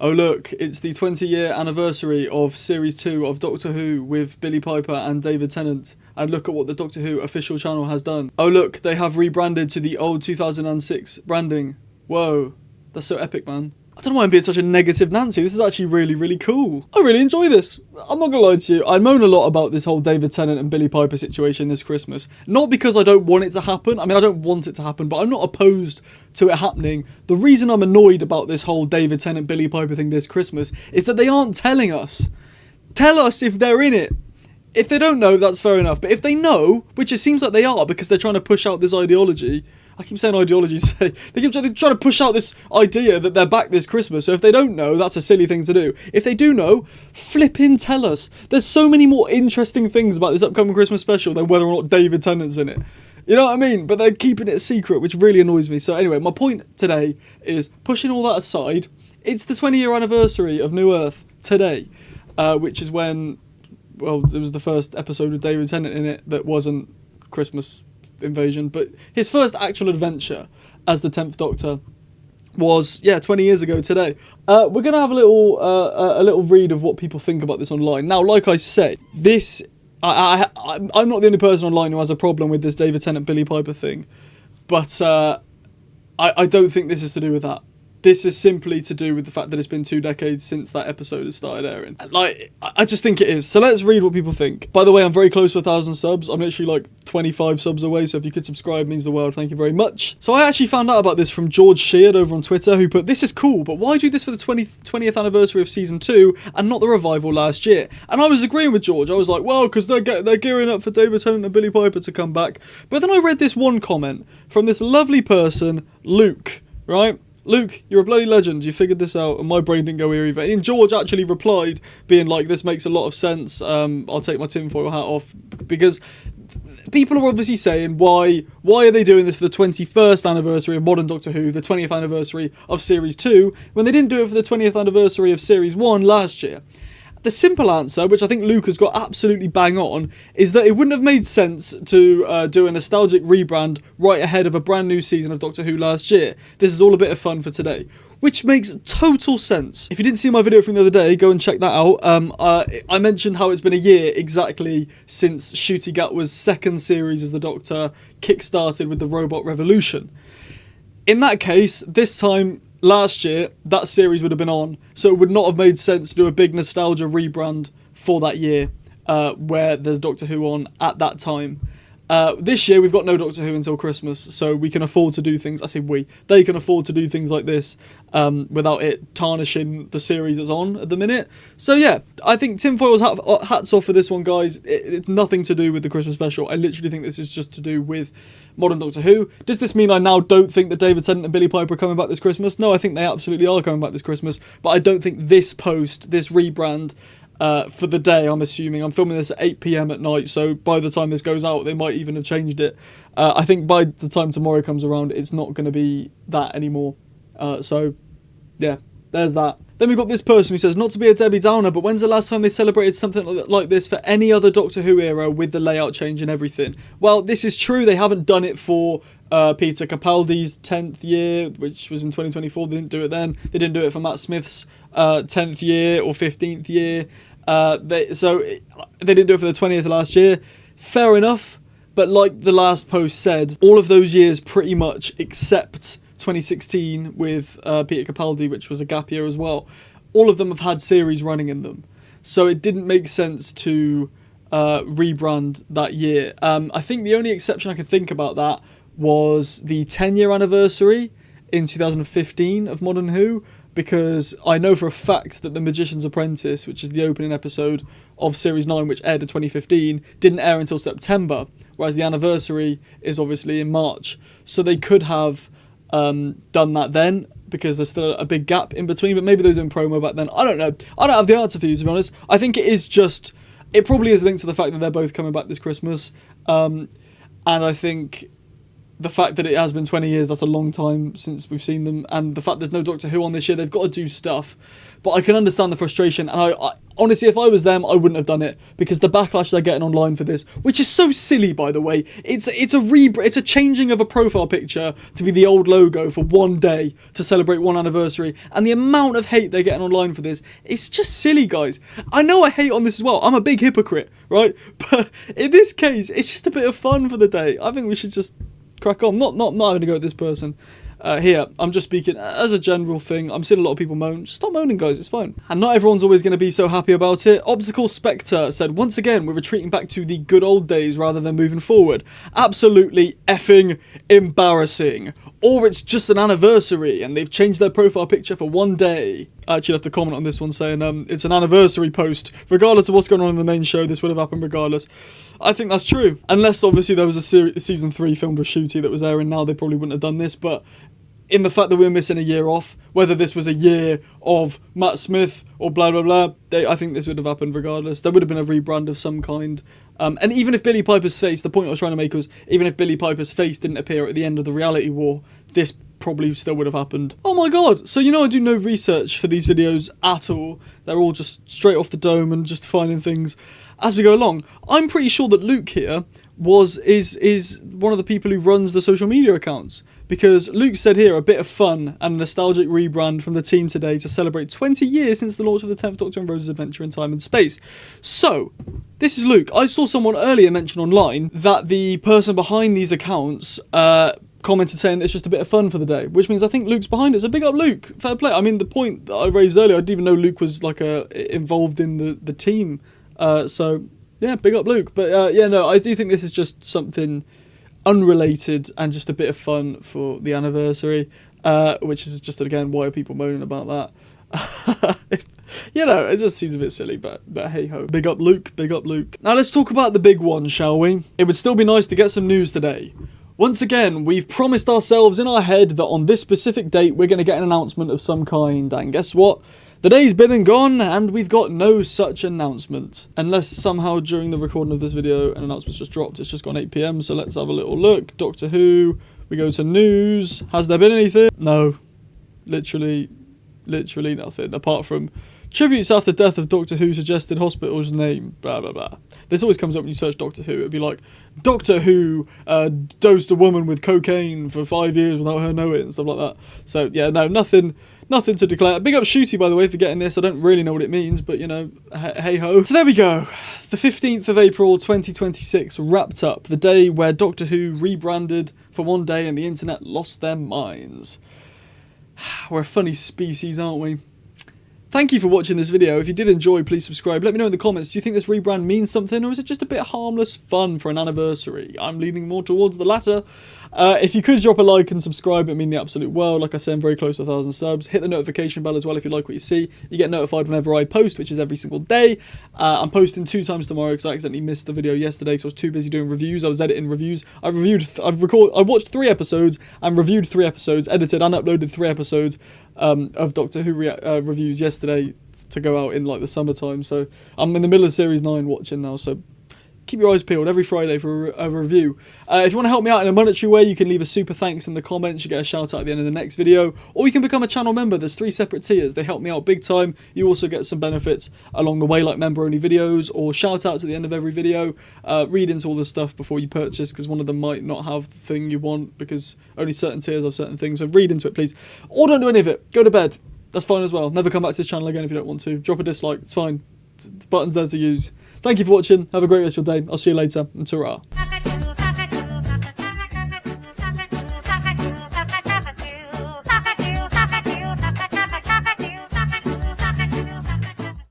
Oh look, it's the 20-year anniversary of Series 2 of Doctor Who with Billie Piper and David Tennant. And look at what the Doctor Who official channel has done. Oh look, they have rebranded to the old 2006 branding. Whoa, that's so epic, man. I don't know why I'm being such a negative Nancy. This is actually really, really cool. I really enjoy this. I'm not gonna lie to you. I moan a lot about this whole David Tennant and Billie Piper situation this Christmas. Not because I don't want it to happen. I mean, I don't want it to happen, but I'm not opposed to it happening. The reason I'm annoyed about this whole David Tennant, Billie Piper thing this Christmas is that they aren't telling us. Tell us if they're in it. If they don't know, that's fair enough. But if they know, which it seems like they are because they're trying to push out this ideology. I keep saying ideology. They keep trying to push out this idea that they're back this Christmas. So if they don't know, that's a silly thing to do. If they do know, flipping tell us. There's so many more interesting things about this upcoming Christmas special than whether or not David Tennant's in it. You know what I mean? But they're keeping it a secret, which really annoys me. So anyway, my point today is pushing all that aside. It's the 20-year anniversary of New Earth today, which is when, well, it was the first episode with David Tennant in it that wasn't Christmas invasion, but his first actual adventure as the 10th Doctor was 20 years ago today. We're gonna have a little read of what people think about this online. Now, like I say, this I'm not the only person online who has a problem with this David Tennant Billie Piper thing, but I don't think this is to do with that. This is simply to do with the fact that it's been 2 decades since that episode has started airing. Like, I just think it is. So let's read what people think. By the way, I'm very close to 1,000 subs. I'm literally like 25 subs away, so if you could subscribe, it means the world. Thank you very much. So I actually found out about this from George Sheard over on Twitter, who put, "This is cool, but why do this for the 20th anniversary of Season 2 and not the revival last year?" And I was agreeing with George. I was like, well, because they're gearing up for David Tennant and Billie Piper to come back. But then I read this one comment from this lovely person, Luke, right? Luke, you're a bloody legend. You figured this out, and my brain didn't go here either. And George actually replied, being like, "This makes a lot of sense. I'll take my tinfoil hat off," because people are obviously saying, why are they doing this for the 21st anniversary of modern Doctor Who, the 20th anniversary of Series 2, when they didn't do it for the 20th anniversary of Series 1 last year? The simple answer, which I think Luke has got absolutely bang on, is that it wouldn't have made sense to do a nostalgic rebrand right ahead of a brand new season of Doctor Who last year. This is all a bit of fun for today, which makes total sense. If you didn't see my video from the other day, go and check that out. I mentioned how it's been a year exactly since Ncuti Gatwa's second series as the Doctor kick-started with the Robot Revolution. In that case, this time last year, that series would have been on, so it would not have made sense to do a big nostalgia rebrand for that year, where there's Doctor Who on at that time. This year, we've got no Doctor Who until Christmas, so we can afford to do things, I say they can afford to do things like this without it tarnishing the series that's on at the minute. So yeah, I think tinfoil's hats off for this one, guys. It's nothing to do with the Christmas special. I literally think this is just to do with modern Doctor Who. Does this mean I now don't think that David Tennant and Billie Piper are coming back this Christmas? No, I think they absolutely are coming back this Christmas, but I don't think this post, this rebrand, for the day, I'm assuming. I'm filming this at 8 PM at night, so by the time this goes out, they might even have changed it. I think by the time tomorrow comes around, it's not going to be that anymore. So, yeah, there's that. Then we've got this person who says, "Not to be a Debbie Downer, but when's the last time they celebrated something like this for any other Doctor Who era with the layout change and everything?" Well, this is true. They haven't done it for Peter Capaldi's 10th year, which was in 2024. They didn't do it then. They didn't do it for Matt Smith's 10th year or 15th year. They didn't do it for the 20th last year. Fair enough. But like the last post said, all of those years pretty much, except 2016 with Peter Capaldi, which was a gap year as well, all of them have had series running in them. So it didn't make sense to rebrand that year. I think the only exception I could think about that was the 10-year anniversary in 2015 of Modern Who, because I know for a fact that The Magician's Apprentice, which is the opening episode of Series 9, which aired in 2015, didn't air until September, whereas the anniversary is obviously in March. So they could have done that then, because there's still a big gap in between, but maybe they were doing promo back then. I don't know. I don't have the answer for you, to be honest. I think it probably is linked to the fact that they're both coming back this Christmas. And I think the fact that it has been 20 years, that's a long time since we've seen them, and the fact there's no Doctor Who on this year, they've got to do stuff. But I can understand the frustration, and Honestly, if I was them, I wouldn't have done it, because the backlash they're getting online for this, which is so silly, by the way. It's a changing of a profile picture to be the old logo for one day to celebrate one anniversary, and the amount of hate they're getting online for this, it's just silly, guys. I know I hate on this as well. I'm a big hypocrite, right? But in this case, it's just a bit of fun for the day. I think we should just crack on. Not having to go at this person. Here, I'm just speaking as a general thing. I'm seeing a lot of people moan. Just stop moaning, guys. It's fine. And not everyone's always going to be so happy about it. Obstacle Spectre said, once again, we're retreating back to the good old days rather than moving forward. Absolutely effing embarrassing. Or it's just an anniversary and they've changed their profile picture for one day. I actually have to comment on this one saying it's an anniversary post. Regardless of what's going on in the main show, this would have happened regardless. I think that's true. Unless, obviously, there was a season 3 filmed with Shooty that was airing now, they probably wouldn't have done this. But in the fact that we're missing a year off, whether this was a year of Matt Smith or blah, blah, blah, I think this would have happened regardless. There would have been a rebrand of some kind. And even if Billie Piper's face, the point I was trying to make was, even if Billie Piper's face didn't appear at the end of the reality war, this probably still would have happened. Oh my god. So I do no research for these videos at all. They're all just straight off the dome and just finding things as we go along. I'm pretty sure that Luke here is one of the people who runs the social media accounts, because Luke said here a bit of fun and a nostalgic rebrand from the team today to celebrate 20 years since the launch of the 10th Doctor and Rose's adventure in time and space. So this is Luke. I saw someone earlier mention online that the person behind these accounts commented saying it's just a bit of fun for the day, which means I think Luke's behind it. So big up Luke, fair play. I mean, the point that I raised earlier, I didn't even know Luke was like involved in the team. So yeah, big up Luke. But yeah, no, I do think this is just something unrelated and just a bit of fun for the anniversary, which is just, again, why are people moaning about that? It just seems a bit silly, but hey ho. Big up Luke, big up Luke. Now let's talk about the big one, shall we? It would still be nice to get some news today. Once again, we've promised ourselves in our head that on this specific date we're going to get an announcement of some kind, and guess what? The day's been and gone, and we've got no such announcement. Unless somehow during the recording of this video an announcement's just dropped. It's just gone 8 PM, so let's have a little look. Doctor Who, we go to news. Has there been anything? No. Literally nothing, apart from tributes after death of Doctor Who suggested hospital's name, blah blah blah. This always comes up when you search Doctor Who. It'd be like, Doctor Who dosed a woman with cocaine for 5 years without her knowing, and stuff like that. So yeah, no, nothing to declare. Big up Shooty, by the way, for getting this. I don't really know what it means, but hey ho. So there we go. The 15th of April 2026 wrapped up, the day where Doctor Who rebranded for one day and the internet lost their minds. We're a funny species, aren't we? Thank you for watching this video. If you did enjoy, please subscribe. Let me know in the comments, do you think this rebrand means something, or is it just a bit of harmless fun for an anniversary? I'm leaning more towards the latter. If you could drop a like and subscribe, it'd mean the absolute world. Like I said, I'm very close to 1,000 subs. Hit the notification bell as well if you like what you see. You get notified whenever I post, which is every single day. I'm posting 2 times tomorrow because I accidentally missed the video yesterday, so I was too busy doing reviews. I was editing reviews. I watched 3 episodes and reviewed 3 episodes, edited and uploaded 3 episodes of Doctor Who reviews yesterday to go out in like the summertime. So I'm in the middle of Series 9 watching now, so keep your eyes peeled every Friday for a review. If you want to help me out in a monetary way, you can leave a super thanks in the comments. You get a shout out at the end of the next video, or you can become a channel member. There's 3 separate tiers. They help me out big time. You also get some benefits along the way, like member only videos or shout outs at the end of every video. Read into all this stuff before you purchase, because one of them might not have the thing you want, because only certain tiers have certain things. So read into it, please. Or don't do any of it. Go to bed. That's fine as well. Never come back to this channel again if you don't want to. Drop a dislike. It's fine. The button's there to use. Thank you for watching. Have a great rest of your day. I'll see you later. And ta-ra.